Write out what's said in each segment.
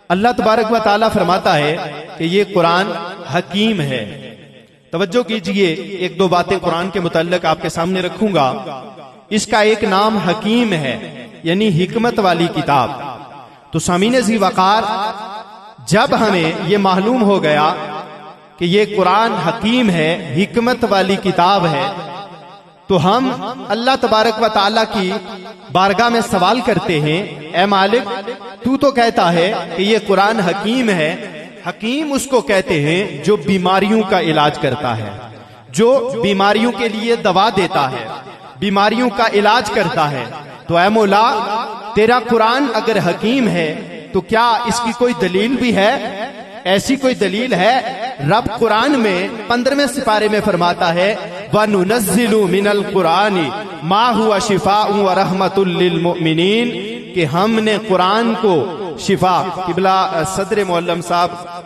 अल्लाह तबारक व ताला फरमाता है कि ये कुरान हकीम है। तवज्जो कीजिए, एक दो बातें कुरान के मुतल्लिक आपके सामने रखूंगा। इसका एक नाम हकीम है, यानी हिकमत वाली किताब। तो सामीन ज़ी वक़ार, जब हमें ये मालूम हो गया कि ये कुरान हकीम है, हिकमत वाली किताब है, तो हम अल्लाह तबारक व ताला की बारगाह में सवाल करते हैं, ए मालिक, तू तो कहता है कि ये कुरान हकीम है। हकीम उसको कहते हैं जो बीमारियों का इलाज करता है, जो बीमारियों के लिए दवा देता है, बीमारियों का इलाज करता है। तो ऐ मौला, तेरा कुरान अगर हकीम है तो क्या इसकी कोई दलील भी है? ऐसी कोई दलील है? रब कुरान में 15वें सिपारे में फरमाता है, वनुनज़्ज़िलु मिनल कुरानी मा हुवा शिफ़ाउन व रहमतुल लिल मुमिनीन, कि हमने कुरान को शिफा। किबला सदर मुअल्लम साहब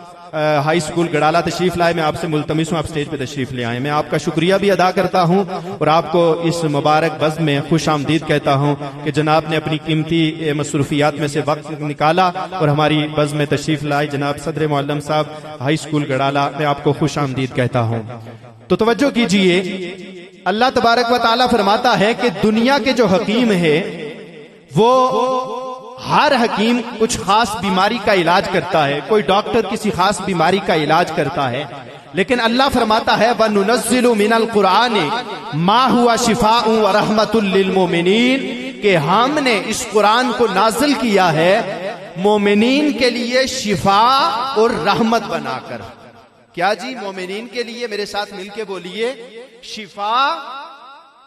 हाई स्कूल गड़ाला तशरीफ लाए। मैं आपसे मुल्तमिस हूँ, आप स्टेज पे तशरीफ ले आए। मैं आपका शुक्रिया भी अदा करता हूँ और आपको इस मुबारक बज़्म में खुश आमदीद कहता हूँ कि जनाब ने अपनी कीमती मसरूफियात में से वक्त निकाला और हमारी बज़्म में तशरीफ लाए। जनाब सदर मुअल्लम साहब हाई स्कूल गड़ाला, मैं आपको खुश आमदीद कहता हूँ। तो तवज्जो कीजिए, अल्लाह तबारक व ताला फरमाता है कि दुनिया के जो हकीम है वो हर हकीम कुछ खास बीमारी का इलाज करता है, कोई डॉक्टर किसी खास बीमारी का इलाज करता है। लेकिन अल्लाह फरमाता है, वनुनज़्ज़िलु मिनल कुरानी मा हुवा शिफ़ाउन व रहमतुल लिल मुमिनीन, कि हमने इस कुरान को नाजिल किया है मोमिनीन के लिए शिफा और रहमत बनाकर। क्या जी? मोमिनीन के लिए, मेरे साथ मिलके बोलिए, शिफा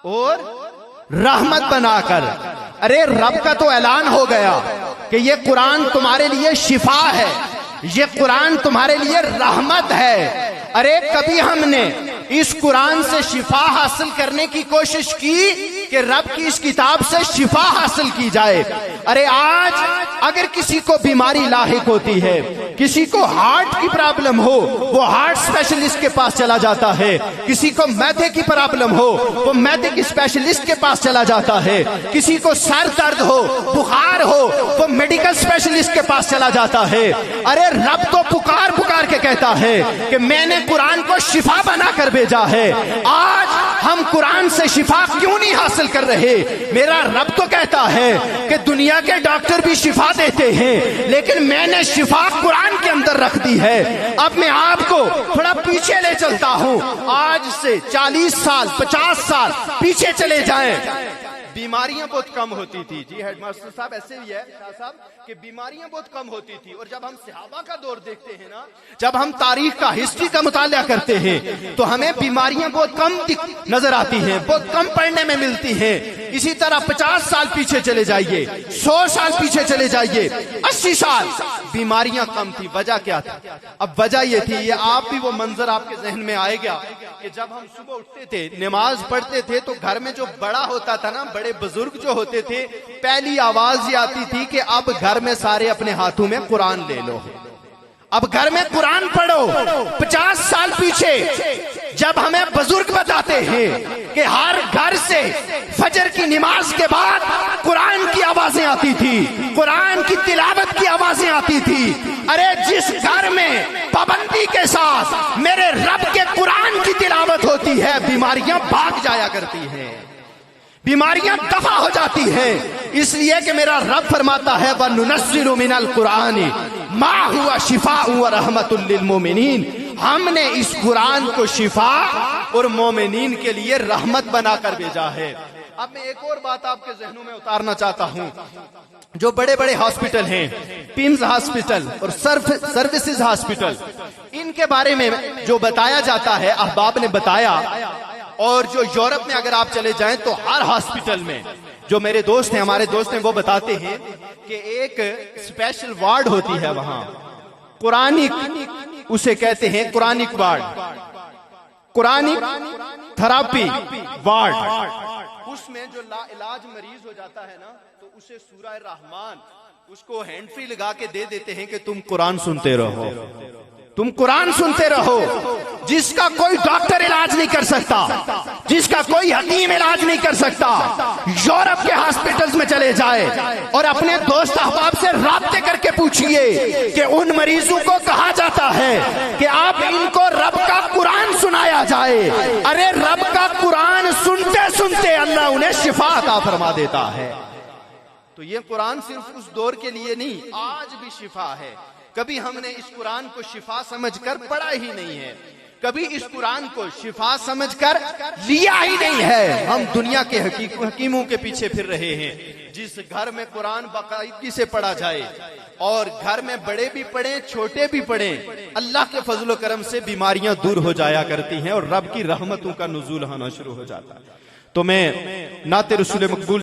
और रहमत बनाकर। अरे रब का तो ऐलान हो गया कि ये कुरान तुम्हारे लिए शिफा है, ये कुरान तुम्हारे लिए रहमत है। अरे कभी हमने इस कुरान से शिफा हासिल करने की कोशिश की कि रब की इस किताब से शिफा हासिल की जाए? अरे आज अगर किसी को बीमारी लाहिक होती है, किसी को हार्ट की प्रॉब्लम हो, वो हार्ट स्पेशलिस्ट के पास चला जाता है। किसी को मैदे की प्रॉब्लम हो, वो मैदे की स्पेशलिस्ट के पास चला जाता है। किसी को सर दर्द हो, बुखार हो, वो मेडिकल स्पेशलिस्ट के पास चला जाता है। अरे रब तो पुकार पुकार के कहता है कि मैंने कुरान को शिफा बना कर भेजा है। आज हम कुरान से शिफा क्यों नहीं हासिल कर रहे? मेरा रब तो कहता है कि दुनिया के डॉक्टर भी शिफा देते हैं, लेकिन मैंने शिफा कुरान के अंदर रख दी है। अब मैं आपको थोड़ा पीछे ले चलता हूं। आज से 40 साल 50 साल पीछे चले जाएं, बीमारियां बहुत कम होती थी। जी हेडमास्टर साहब, ऐसे ही है शाह साहब कि बीमारियां बहुत कम होती थी। और जब हम सहाबा का दौर देखते हैं ना, जब हम तारीख का, हिस्ट्री का मुताला करते हैं, तो हमें बीमारियां बहुत कम नजर आती हैं, बहुत कम पढ़ने में मिलती हैं। इसी तरह 50 साल पीछे चले जाइए, 100 साल पीछे चले जाइए, 80 साल, बीमारियां कम थी। वजह क्या थी? अब वजह ये थी, ये आप भी वो मंजर आपके जहन में आएगा कि जब हम सुबह उठते थे, नमाज पढ़ते थे, तो घर में जो बड़ा होता था ना, बड़े बुजुर्ग जो होते थे, पहली आवाज ये आती थी कि अब घर में सारे अपने हाथों में कुरान ले लो, अब घर में कुरान पढ़ो। 50 साल पीछे जब हमें बुजुर्ग बताते हैं कि हर घर से फजर की नमाज के बाद कुरान की आवाजें आती थी, कुरान की तिलावत की आवाजें आती थी। अरे जिस घर में पाबंदी के साथ मेरे रब के कुरान की तिलावत होती है, बीमारियां भाग जाया करती हैं, बीमारियां दफा हो जाती हैं। इसलिए कि मेरा रब फरमाता है, वनुनज़्ज़िलु मिनल कुरानी मा हुवा शिफ़ाउन व रहमतुल लिल मुमिनीन, हमने इस कुरान को शिफा और मोमिनीन के लिए रहमत बनाकर भेजा है। अब मैं एक और बात आपके जहनों में उतारना चाहता हूं। जो बड़े बड़े हॉस्पिटल हैं, पिम्स हॉस्पिटल और सर्विसेज हॉस्पिटल, इनके बारे में जो बताया जाता है, अहबाब ने बताया, और जो यूरोप में अगर आप चले जाएं तो हर हॉस्पिटल में, जो मेरे दोस्त हैं, हमारे दोस्त हैं, वो बताते हैं कि एक स्पेशल वार्ड होती है वहां, कुरानिक, उसे कहते हैं Quranic ward, Quranic therapy ward. उसमें जो लाइलाज मरीज हो जाता है ना, तो उसे सूरह रहमान उसको हैंड फ्री लगा के दे देते हैं कि तुम कुरान सुनते रहो, तुम कुरान सुनते रहो। जिसका कोई डॉक्टर इलाज नहीं कर सकता, जिसका कोई हकीम इलाज नहीं कर सकता, यूरोप के हॉस्पिटल्स में चले जाए और अपने दोस्त अहबाब से राब्ते करके पूछिए कि उन मरीजों को कहा जाता है कि आप इनको रब का कुरान सुनाया जाए। अरे रब का कुरान सुनते सुनते अल्लाह उन्हें शिफा अता फरमा देता है। तो ये कुरान सिर्फ उस दौर के लिए नहीं, आज भी शिफा है। कभी हमने इस कुरान को शिफा समझकर पढ़ा ही नहीं है, कभी इस कुरान को शिफा समझकर लिया ही नहीं है। हम दुनिया के हकीमों के पीछे फिर रहे हैं। जिस घर में कुरान बाकायदगी से पढ़ा जाए और घर में बड़े भी पढ़े छोटे भी पढ़े, अल्लाह के फजलो करम से बीमारियां दूर हो जाया करती हैं और रब की रहमतों का नुज़ूल होना शुरू हो जाता है। तो मैं नाते रसूल मकबूल